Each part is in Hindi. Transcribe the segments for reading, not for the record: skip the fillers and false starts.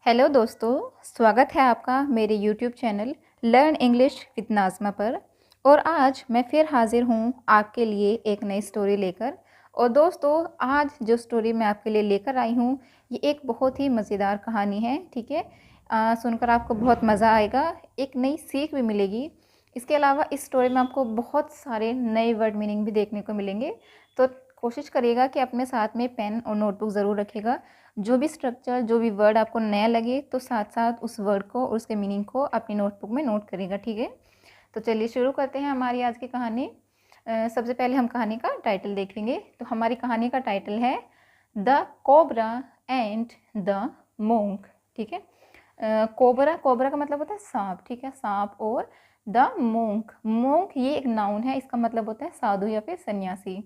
हेलो दोस्तों, स्वागत है आपका मेरे YouTube channel learn English with Nazma पर। और आज मैं फिर हाज़िर हूँ आपके लिए एक नई स्टोरी लेकर। और दोस्तों, आज जो स्टोरी मैं आपके लिए लेकर आई हूँ ये एक बहुत ही मज़ेदार कहानी है। ठीक है, सुनकर आपको बहुत मज़ा आएगा, एक नई सीख भी मिलेगी। इसके अलावा इस स्टोरी में आपको बहुत सारे नए वर्ड मीनिंग भी देखने को मिलेंगे। तो कोशिश करिएगा कि अपने साथ में पेन और नोटबुक ज़रूर रखिएगा। जो भी स्ट्रक्चर, जो भी वर्ड आपको नया लगे तो साथ साथ उस वर्ड को और उसके मीनिंग को अपनी नोटबुक में नोट करिएगा। ठीक है, तो चलिए शुरू करते हैं हमारी आज की कहानी। सबसे पहले हम कहानी का टाइटल देख लेंगे। तो हमारी कहानी का टाइटल है the cobra and the monk. ठीक है, कोबरा, कोबरा का मतलब होता है सांप। ठीक है, सांप। और द मोंक, मोंक ये एक नाउन है, इसका मतलब होता है साधु या फिर सन्यासी।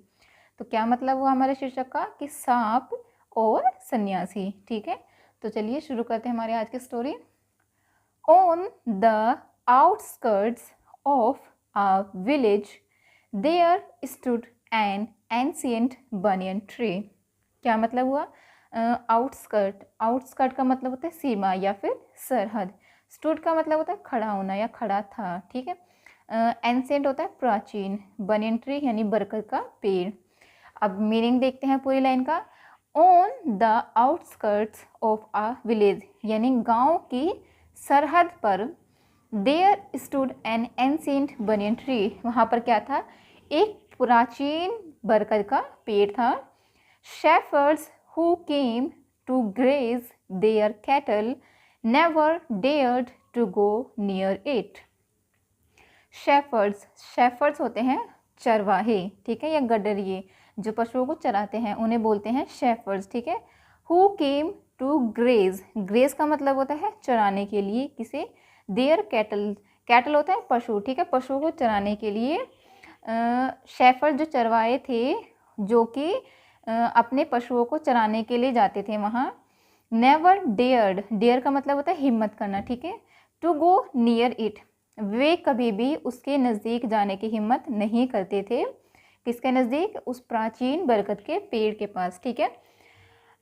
तो क्या मतलब हुआ हमारे शीर्षक का कि सांप और सन्यासी। ठीक है, तो चलिए शुरू करते हैं हमारे आज की story. On the outskirts of a village there stood an ancient banyan tree. क्या मतलब हुआ? आउटस्कर्ट, आउटस्कर्ट का मतलब होता है सीमा या फिर सरहद। स्टूड का मतलब होता है खड़ा होना या खड़ा था। ठीक है, एंशिएंट होता है प्राचीन, बनियन ट्री यानी बरगद का पेड़। अब मीनिंग देखते हैं पूरी लाइन का। On the outskirts of a village यानी गांव की सरहद पर, there stood an ancient banyan tree, वहाँ पर क्या था? एक प्राचीन बरगद का पेड़ था। Shepherds who came to graze their cattle never dared to go near it. Shepherds, shepherds होते हैं चरवाहे, ठीक है, या गडरिए जो पशुओं को चराते हैं, उन्हें बोलते हैं शेफर्ड्स। ठीक है, who came to graze, graze का मतलब होता है चराने के लिए किसे। देयर कैटल, कैटल होता है पशु। ठीक है, पशुओं को चराने के लिए शेफर्ड जो चरवाहे थे, जो कि अपने पशुओं को चराने के लिए जाते थे वहाँ। नेवर डेयर्ड, डेयर का मतलब होता है हिम्मत करना। ठीक है, टू गो नियर इट, वे कभी भी उसके नज़दीक जाने की हिम्मत नहीं करते थे। किसके नज़दीक? उस प्राचीन बरगद के पेड़ के पास। ठीक है,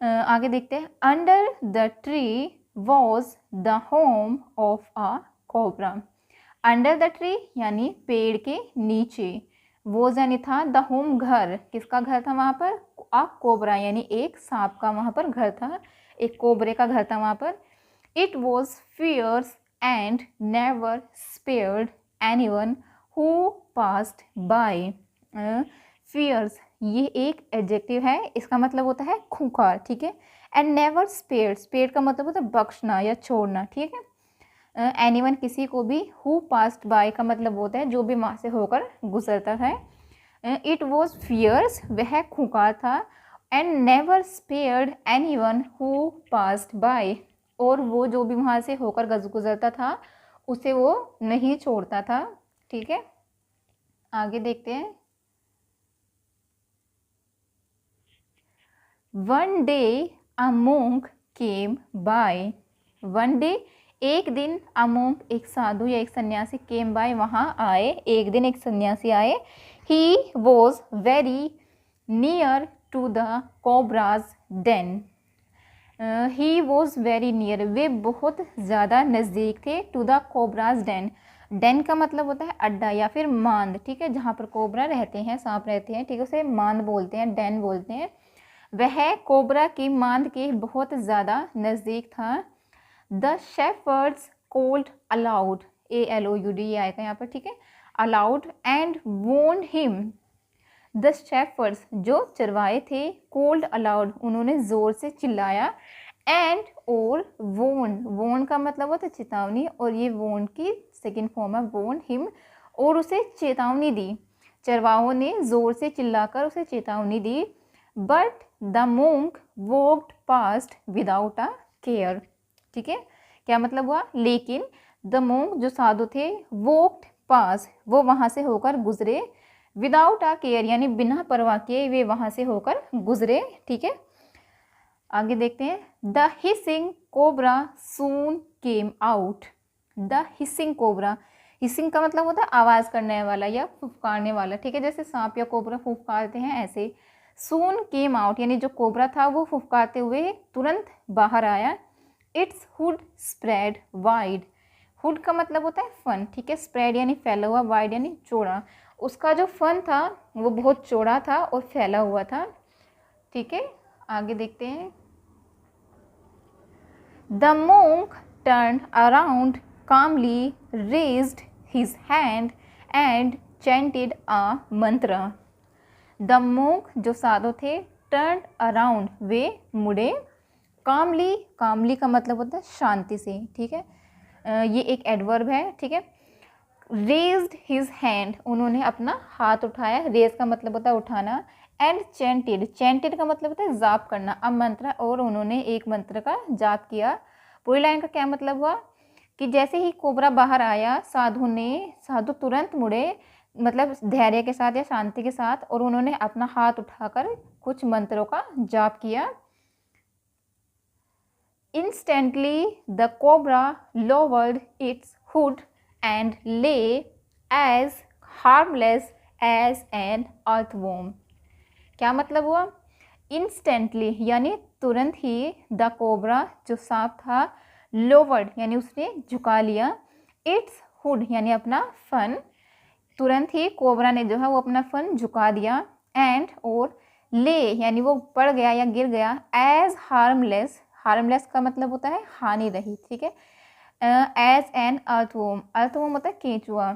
आगे देखते हैं। Under the tree was the home of a cobra. Under the tree यानी पेड़ के नीचे, वॉज यानी था, द होम घर, किसका घर था वहाँ पर? अ कोबरा यानी एक सांप का वहाँ पर घर था, एक कोबरे का घर था वहाँ पर। It was fierce and never spared anyone who passed by. Fierce ये एक एडजेक्टिव है, इसका मतलब होता है खूंखार। ठीक है, एंड नेवर स्पेयर्ड, स्पेयर्ड का मतलब होता है बख्शना या छोड़ना। ठीक है, एनीवन किसी को भी, हु पास्ड बाय का मतलब होता है जो भी वहाँ से होकर गुजरता है। इट वॉज फियर्स, वह खूंखार था, and never spared anyone who passed bye, और वो जो भी वहाँ से होकर गुजरता था उसे वो नहीं छोड़ता था। ठीक है, आगे देखते हैं। One day a monk came by. One day एक दिन, अ मोंक एक साधु या एक सन्यासी, केम बाय वहाँ आए, एक दिन एक सन्यासी आए। He was very near to the cobra's den. He was very near, वे बहुत ज़्यादा नज़दीक थे, to the cobra's den. Den का मतलब होता है अड्डा या फिर मांद। ठीक है, जहाँ पर कोबरा रहते हैं, सांप रहते हैं, ठीक है, उसे मांद बोलते हैं, डेन बोलते हैं। वह कोबरा की मांद के बहुत ज़्यादा नज़दीक था। The shepherd's cold allowed, ALOUD ये आएगा यहाँ पर। ठीक है, अलाउड एंड वोन हिम। द शेफर्ड्स जो चरवाए थे, कोल्ड अलाउड उन्होंने ज़ोर से चिल्लाया, एंड और वोन, वोन का मतलब होता है चेतावनी, और ये वोन की सेकेंड फॉर्म है वोन हिम, और उसे चेतावनी दी। चरवाहों ने ज़ोर से चिल्लाकर उसे चेतावनी दी। But the monk walked past without a care. ठीक है, क्या मतलब हुआ? लेकिन द मोंक जो साधु थे, वॉक्ड पास वो वहाँ से होकर गुजरे, विदाउट अ केयर यानी बिना परवाह किए वे वहाँ से होकर गुजरे। ठीक है, आगे देखते हैं। The hissing cobra soon came out. The hissing cobra, hissing का मतलब होता है आवाज़ करने वाला या फुफकारने वाला। ठीक है, जैसे सांप या कोबरा फुफकारते हैं ऐसे। सून केम आउट यानी जो कोबरा था वो फुफकारते हुए तुरंत बाहर आया। It's hood spread wide. Hood का मतलब होता है फन, ठीक है। स्प्रेड यानी फैला हुआ, वाइड यानी चौड़ा। उसका जो फन था वो बहुत चौड़ा था और फैला हुआ था, ठीक है। आगे देखते हैं। The monk turned around calmly, raised his hand and chanted a mantra. The monk जो साधु थे, turned around वे मुड़े, calmly, calmly का मतलब होता है शांति से, ठीक है। ये एक एडवर्ब है, ठीक है। रेज्ड हिज हैंड उन्होंने अपना हाथ उठाया, रेज का मतलब होता है उठाना, एंड चैंटेड, चैंटेड का मतलब होता है जाप करना, अब मंत्र, और उन्होंने एक मंत्र का जाप किया। पूरी लाइन का क्या मतलब हुआ कि जैसे ही कोबरा बाहर आया, साधु तुरंत मुड़े, मतलब धैर्य के साथ या शांति के साथ, और उन्होंने अपना हाथ उठाकर कुछ मंत्रों का जाप किया। Instantly the cobra lowered its hood and lay as harmless as an earthworm. क्या मतलब हुआ? Instantly यानी तुरंत ही, द कोबरा जो सांप था, लोवर्ड यानी उसने झुका लिया, इट्स हुड यानी अपना फन, तुरंत ही कोबरा ने जो है वो अपना फन झुका दिया, एंड और ले यानी वो पड़ गया या गिर गया, एज हार्मलेस, हार्मलेस का मतलब होता है हानि रहित, ठीक है। एज एन अर्थवोम, अर्थवोम होता है केंचुआ।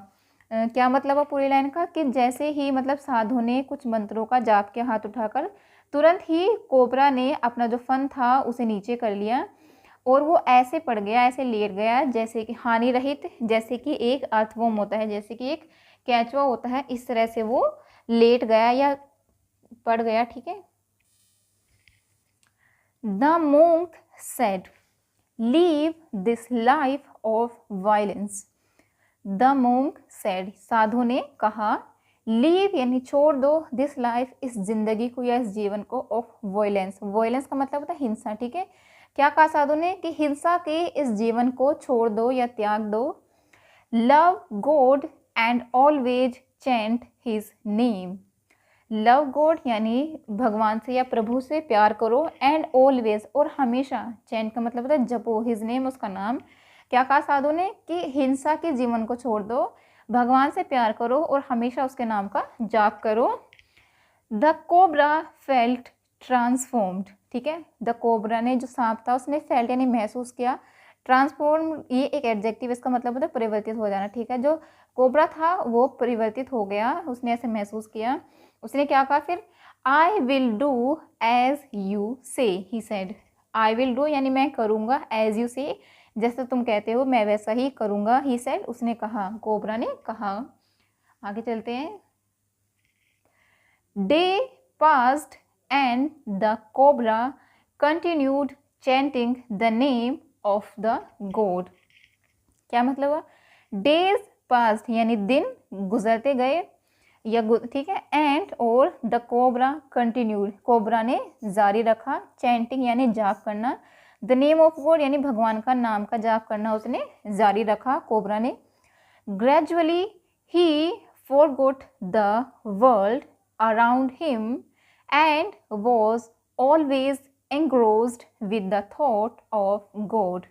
क्या मतलब है पूरी लाइन का कि जैसे ही, मतलब साधु ने कुछ मंत्रों का जाप किया हाथ उठाकर, तुरंत ही कोबरा ने अपना जो फन था उसे नीचे कर लिया और वो ऐसे पड़ गया, ऐसे लेट गया जैसे कि हानि रहित, जैसे कि एक अर्थवोम होता है, जैसे कि एक केंचुआ होता है, इस तरह से वो लेट गया या पड़ गया, ठीक है। The monk said, "Leave this life of violence." The monk said, साधु ने कहा, leave यानी छोड़ दो, this life इस जिंदगी को या इस जीवन को, of violence, violence का मतलब होता है हिंसा, ठीक है। क्या कहा साधु ने कि हिंसा के इस जीवन को छोड़ दो या त्याग दो। Love God and always chant his name. Love God यानी भगवान से या प्रभु से प्यार करो, एंड ऑलवेज और हमेशा, चैंट का मतलब होता है जपो, हिज नेम उसका नाम। क्या कहा साधु ने कि हिंसा के जीवन को छोड़ दो, भगवान से प्यार करो और हमेशा उसके नाम का जाप करो। द कोबरा फेल्ट ट्रांसफॉर्म्ड, ठीक है। द कोबरा ने, जो सांप था, उसने फेल्ट यानी महसूस किया, ट्रांसफॉर्म ये एक एडजेक्टिव, इसका मतलब होता है परिवर्तित हो जाना, ठीक है। जो कोबरा था वो परिवर्तित हो गया, उसने ऐसे महसूस किया। उसने क्या कहा फिर, I will do as you say, he said. I will do यानी मैं करूँगा, एज यू से जैसे तुम कहते हो मैं वैसा ही करूँगा, ही सेड उसने कहा, कोबरा ने कहा। आगे चलते हैं। Day passed and the cobra continued chanting the name of the God. क्या मतलब हुआ? डेज पास्ट यानी दिन गुजरते गए या ठीक है, एंड और द कोबरा कंटिन्यूड, कोबरा ने जारी रखा, चैंटिंग यानी जाप करना, द नेम ऑफ गॉड यानी भगवान का नाम का जाप करना उसने जारी रखा कोबरा ने। Gradually he forgot the world around him and was always engrossed with the thought of God।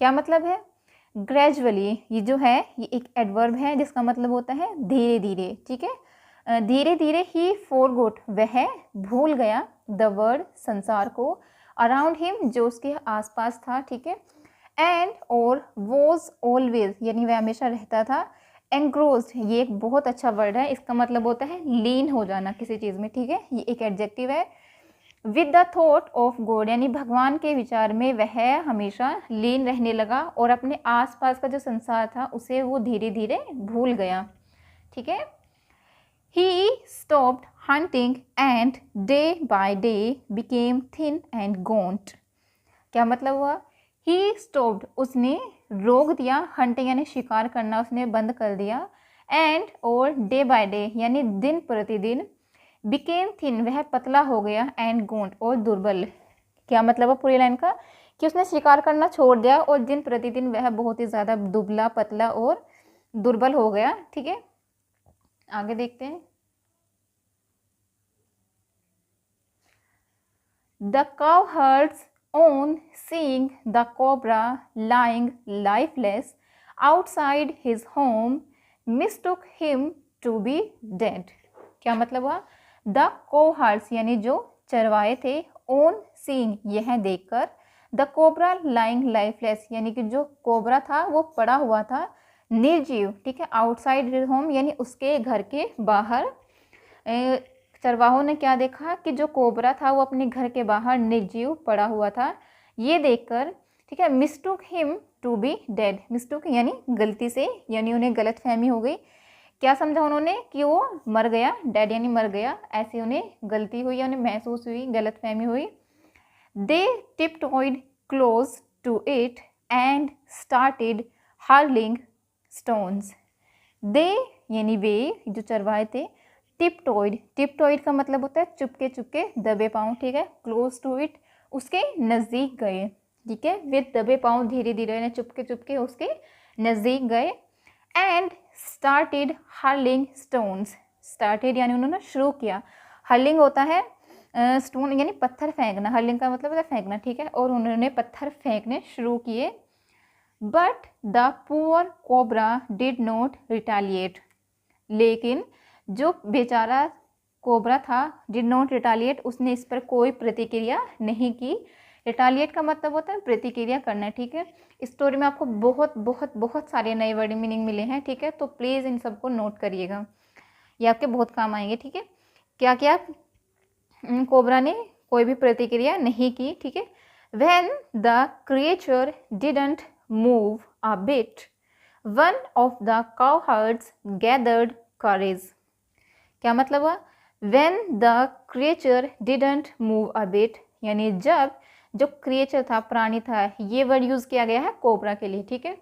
क्या मतलब है? ग्रेजुअली, ये जो है ये एक एडवर्ब है जिसका मतलब होता है धीरे धीरे, ठीक है। धीरे धीरे ही फॉरगॉट वह भूल गया, द वर्ड संसार को, अराउंड हिम जो उसके आसपास था, ठीक है। एंड और वॉज ऑलवेज यानी वह हमेशा रहता था, एंग्रोस्ड ये एक बहुत अच्छा वर्ड है, इसका मतलब होता है लीन हो जाना किसी चीज़ में, ठीक है। ये एक एडजेक्टिव है। With the thought of God यानी भगवान के विचार में वह हमेशा लीन रहने लगा और अपने आसपास का जो संसार था उसे वो धीरे धीरे भूल गया, ठीक है। He stopped hunting and day by day became thin and gaunt. क्या मतलब हुआ? ही स्टॉप्ड उसने रोक दिया, हंटिंग यानी शिकार करना उसने बंद कर दिया, एंड और डे बाय डे यानी दिन प्रतिदिन, बिकेम थिन वह पतला हो गया, एंड गोंट और दुर्बल। क्या मतलब है पूरी लाइन का कि उसने शिकार करना छोड़ दिया और दिन प्रतिदिन वह बहुत ही ज़्यादा दुबला पतला और दुर्बल हो गया, ठीक है। आगे देखते हैं। The cow hertz on seeing the cobra lying lifeless outside his home mistook him to be dead। क्या मतलब हुआ? द कोहार्ड्स यानी जो चरवाए थे, ऑन सीइंग यह देखकर, द कोबरा लाइंग लाइफलेस यानी कि जो कोबरा था वो पड़ा हुआ था निर्जीव, ठीक है, आउटसाइड हिज होम यानी उसके घर के बाहर। चरवाहों ने क्या देखा कि जो कोबरा था वो अपने घर के बाहर निर्जीव पड़ा हुआ था। ये देखकर, ठीक है, मिस्टूक हिम टू बी डेड, मिस्टूक यानी गलती से, यानी उन्हें गलत फहमी हो गई। क्या समझा उन्होंने कि वो मर गया, डेड यानी मर गया, ऐसे उन्हें गलती हुई, उन्हें महसूस हुई, गलत फहमी हुई। They tiptoed close to it and started hurling stones. They यानी वे, जो चरवाहे थे, टिपटॉयड, टिपटॉयड का मतलब होता है चुपके चुपके, दबे पाँव, ठीक है, क्लोज टू इट उसके नज़दीक गए, ठीक है, विद दबे पाँव धीरे धीरे चुपके चुपके उसके नज़दीक गए। And started hurling stones, started यानी उन्होंने शुरू किया, हर्लिंग होता है स्टोन यानी पत्थर फेंकना, हर्लिंग का मतलब होता है फेंकना, ठीक है, और उन्होंने पत्थर फेंकने शुरू किए। But the poor cobra did not retaliate, लेकिन जो बेचारा कोबरा था, डिड नॉट रिटालिएट, उसने इस पर कोई प्रतिक्रिया नहीं की। रिटालिएट का मतलब होता है प्रतिक्रिया करना, ठीक है। इस स्टोरी में आपको बहुत बहुत बहुत सारे नए वर्ड मीनिंग मिले हैं, ठीक है, तो प्लीज़ इन सबको नोट करिएगा, ये आपके बहुत काम आएंगे, ठीक है। क्या क्या? कोबरा ने कोई भी प्रतिक्रिया नहीं की, ठीक है। When the creature didn't move a bit one of the cowherds gathered courage. क्या मतलब हुआ? When the creature didn't move a bit, यानी जब जो क्रिएचर था, प्राणी था, ये वर्ड यूज़ किया गया है कोबरा के लिए, ठीक है,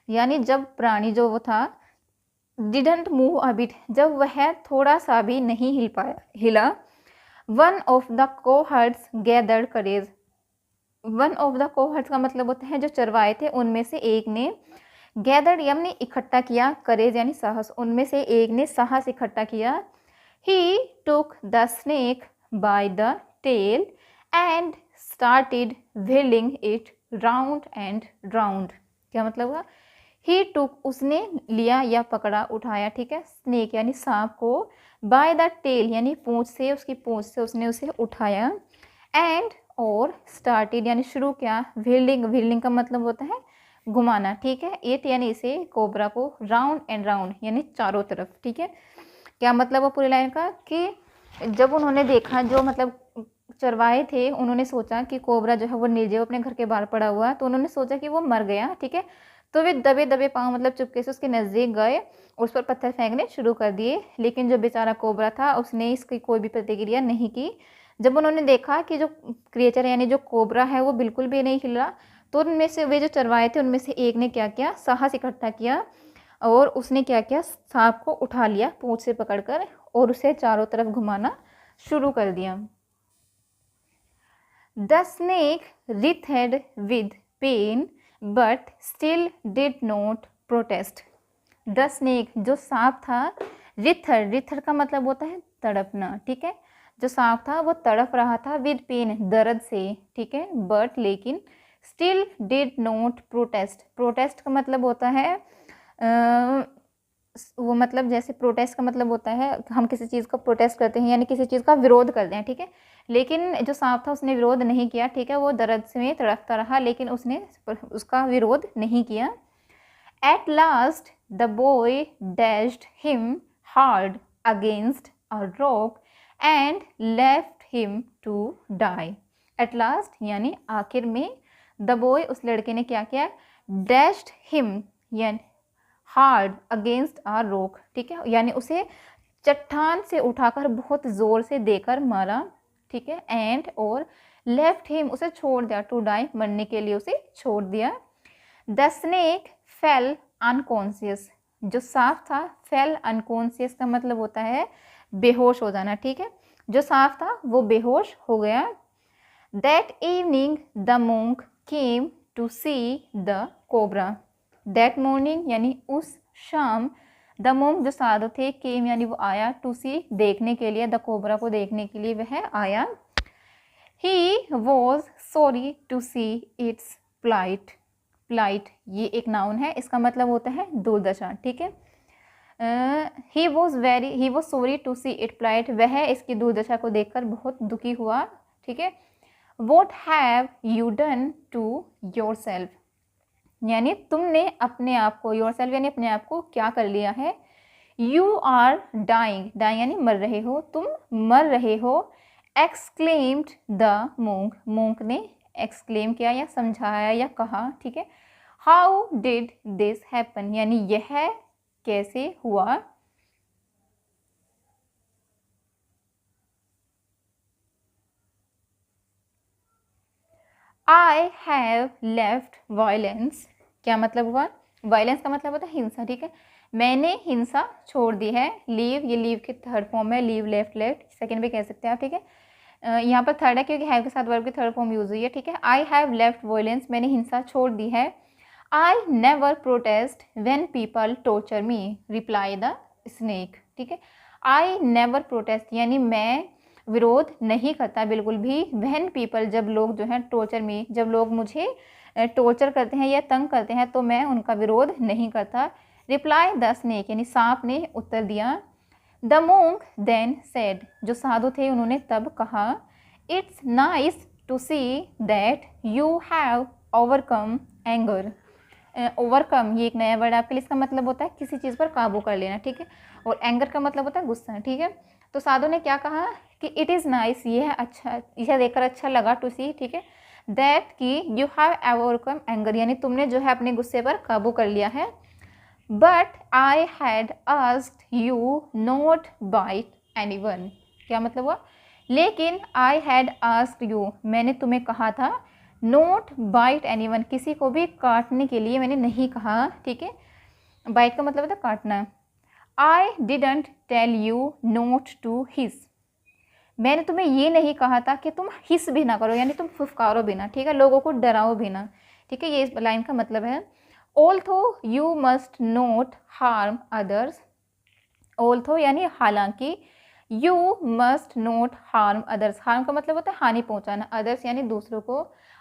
यानी जब प्राणी जो वो था, डिडंट मूव अ बिट, जब वह थोड़ा सा भी नहीं हिला। One of the cowherds gathered courage, one of the cowherds का मतलब होता है जो चरवाए थे उनमें से एक ने, गैदर्ड यानी इकट्ठा किया, करेज यानी साहस, उनमें से एक ने साहस इकट्ठा किया। He took the snake by the tail and started whirling it round and round। क्या मतलब हुआ? He took उसने लिया या पकड़ा, उठाया, ठीक है, स्नेक यानी सांप को, by the tail यानी पूंछ से, उसकी पूंछ से उसने उसे उठाया, and और started यानी शुरू किया, whirling, whirling का मतलब होता है घुमाना, ठीक है, it यानी इसे, कोबरा को, round and round यानी चारों तरफ, ठीक है। क्या मतलब वो पूरी लाइन का कि जब उन्होंने देखा, जो मतलब चरवाए थे, उन्होंने सोचा कि कोबरा जो है वो निर्जीव अपने घर के बाहर पड़ा हुआ, तो उन्होंने सोचा कि वो मर गया, ठीक है, तो वे दबे दबे पाँव मतलब चुपके से उसके नज़दीक गए, उस पर पत्थर फेंकने शुरू कर दिए। लेकिन जो बेचारा कोबरा था उसने इसकी कोई भी प्रतिक्रिया नहीं की। जब उन्होंने देखा कि जो क्रिएचर यानी जो कोबरा है वो बिल्कुल भी नहीं हिला, तो उनमें से वे जो चरवाए थे उनमें से एक ने क्या किया, साहस इकट्ठा किया और उसने क्या किया, सांप को उठा लिया पूंछ से पकड़कर और उसे चारों तरफ घुमाना शुरू कर दिया। The snake writhed with pain but still did not protest। The snake जो सांप था, writhed, writhed का मतलब होता है तड़पना, ठीक है, जो सांप था वो तड़प रहा था विद पेन दर्द से, ठीक है, बट लेकिन, still did not protest, protest का मतलब होता है वो मतलब जैसे प्रोटेस्ट का मतलब होता है हम किसी चीज़ का प्रोटेस्ट करते हैं यानी किसी चीज़ का विरोध करते हैं, ठीक है, लेकिन जो सांप था उसने विरोध नहीं किया, ठीक है, वो दर्द से तड़पता रहा लेकिन उसने उसका विरोध नहीं किया। At last the boy dashed him hard against a rock and left him to die. At last यानी आखिर में, द बॉय उस लड़के ने क्या किया, डैश्ड हिम यानी हार्ड अगेंस्ट आ रॉक, ठीक है, यानी उसे चट्टान से उठाकर बहुत ज़ोर से देकर मारा, ठीक है, एंड और लेफ्ट हिम उसे छोड़ दिया, टू डाई मरने के लिए उसे छोड़ दिया। द स्नेक फेल अनकॉन्शियस, जो सांप था, फेल अनकॉन्शियस का मतलब होता है बेहोश हो जाना, ठीक है, जो सांप था वो बेहोश हो गया। That evening the monk came to see the cobra. That morning यानी उस शाम, द मोंक जो साधु थे, केम यानी वो आया, टू सी देखने के लिए, द कोबरा को देखने के लिए वह आया। He was sorry to see its plight. plight ये एक नाउन है, इसका मतलब होता है दुर्दशा, ठीक है। He was sorry to see it plight, वह इसकी दुर्दशा को देखकर बहुत दुखी हुआ, ठीक है। What have you done to yourself, यानी तुमने अपने आप को, yourself यानी अपने आप को क्या कर लिया है। You are dying, dying यानी मर रहे हो, तुम मर रहे हो। Exclaimed the monk, monk ने exclaim किया या समझाया या कहा, ठीक है। How did this happen, यानी यह कैसे हुआ। I have left violence, क्या मतलब हुआ। वायलेंस का मतलब होता है हिंसा, ठीक है। मैंने हिंसा छोड़ दी है। लीव, ये लीव की थर्ड फॉर्म है, लीव, लेफ्ट, लेफ्ट, सेकेंड भी कह सकते हैं आप, ठीक है। यहाँ पर थर्ड है क्योंकि हैव के साथ वर्ब की थर्ड फॉर्म यूज हुई है, ठीक है। आई हैव लेफ्ट वायलेंस, मैंने हिंसा छोड़ दी है। I never protest when people torture me, reply the snake, ठीक है। आई नेवर प्रोटेस्ट यानी मैं विरोध नहीं करता बिल्कुल भी। व्हेन पीपल, जब लोग जो हैं, टॉर्चर मी, जब लोग मुझे टॉर्चर करते हैं या तंग करते हैं तो मैं उनका विरोध नहीं करता। रिप्लाई द स्नेक यानी सांप ने उत्तर दिया। द मोंक देन सेड, जो साधु थे उन्होंने तब कहा। It's nice to see that you have overcome anger. Overcome ये एक नया वर्ड आपके लिए, इसका मतलब होता है किसी चीज़ पर काबू कर लेना, ठीक है। और एंगर का मतलब होता है गुस्सा, ठीक है। तो साधु ने क्या कहा कि इट इज़ नाइस, ये है अच्छा, यह देखकर अच्छा लगा, टू सी, ठीक है, दैट कि यू हैव ओवरकम एंगर, यानी तुमने जो है अपने गुस्से पर काबू कर लिया है। But I had asked you not bite anyone, क्या मतलब हुआ। लेकिन आई हैड आस्क्ड यू, मैंने तुम्हें कहा था, नॉट बाइट एनीवन, किसी को भी काटने के लिए मैंने नहीं कहा, ठीक है। बाइट का मतलब होता है काटना। I didn't tell you not to hiss, मैंने तुम्हें ये नहीं कहा था कि तुम हिस भी ना करो, यानी तुम फुफकारो भी ना, ठीक है, लोगों को डराओ भी ना, ठीक है। ये इस लाइन का मतलब है। Although you must not harm others, although यानी हालांकि, you must not harm others, harm का मतलब होता है हानि पहुंचाना, अदर्स यानी दूसरों को।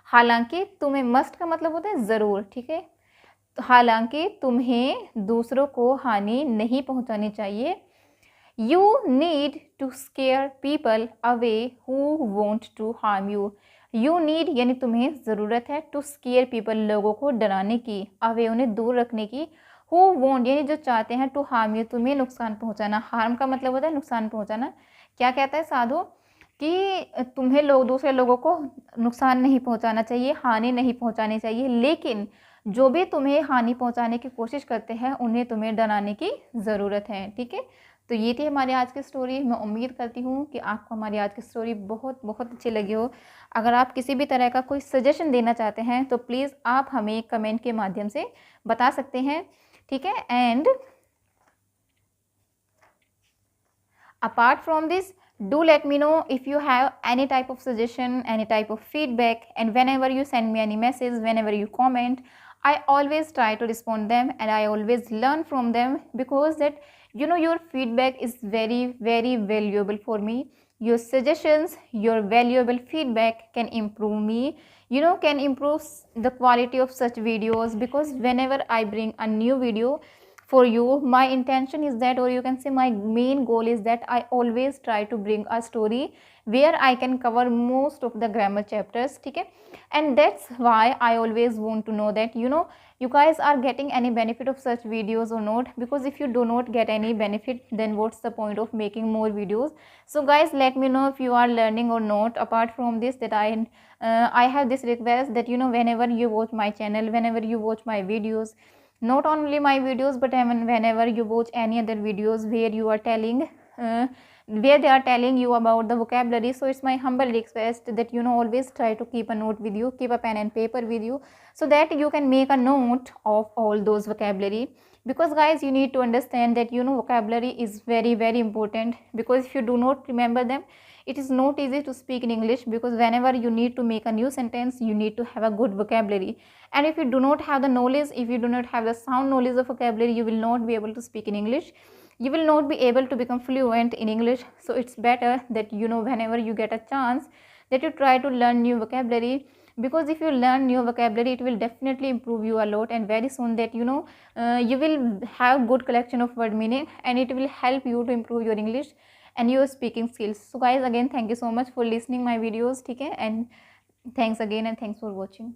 हालांकि तुम्हें, मस्ट का मतलब होता है ज़रूर, ठीक है, हालांकि तुम्हें दूसरों को हानि नहीं पहुंचानी चाहिए। You need to scare people away who want to harm you. You need यानी तुम्हें ज़रूरत है, to scare people लोगों को डराने की, away उन्हें दूर रखने की, who want यानी जो चाहते हैं, to harm you तुम्हें नुकसान पहुंचाना। harm का मतलब होता है नुकसान पहुंचाना। क्या कहता है साधु कि तुम्हें लोग, दूसरे लोगों को नुकसान नहीं पहुंचाना चाहिए, हानि नहीं पहुंचानी चाहिए, लेकिन जो भी तुम्हें हानि पहुंचाने की कोशिश करते हैं उन्हें तुम्हें डराने की ज़रूरत है, ठीक है। तो ये थी हमारी आज की स्टोरी। मैं उम्मीद करती हूँ कि आपको हमारी आज की स्टोरी बहुत बहुत अच्छी लगी हो। अगर आप किसी भी तरह का कोई सजेशन देना चाहते हैं तो प्लीज़ आप हमें कमेंट के माध्यम से बता सकते हैं, ठीक है। And apart from this, do let me know if you have any type of suggestion, any type of feedback, and whenever you send me any message, whenever you comment, I always try to respond them and I always learn from them, because that your feedback is very very valuable for me. Your suggestions, your valuable feedback can improve me, can improve the quality of such videos, because whenever I bring a new video for you, my intention is that, or you can say my main goal is that I always try to bring a story where I can cover most of the grammar chapters, okay. And that's why I always want to know that you guys are getting any benefit of such videos or not, because if you do not get any benefit, then what's the point of making more videos. So guys, let me know if you are learning or not. Apart from this, that I have this request that whenever you watch my channel, whenever you watch my videos, not only my videos, but whenever you watch any other videos where you are telling where they are telling you about the vocabulary, so it's my humble request that always try to keep a note with you, keep a pen and paper with you, so that you can make a note of all those vocabulary. Because guys, you need to understand that vocabulary is very very important, because if you do not remember them, it is not easy to speak in English, because whenever you need to make a new sentence, you need to have a good vocabulary. And if you do not have the knowledge, if you do not have the sound knowledge of vocabulary, you will not be able to speak in English, you will not be able to become fluent in English. So it's better that whenever you get a chance, that you try to learn new vocabulary, because if you learn new vocabulary it will definitely improve you a lot, and very soon that you will have good collection of word meaning, and it will help you to improve your English and your speaking skills. So guys, again thank you so much for listening my videos, ठीक है, and thanks again and thanks for watching.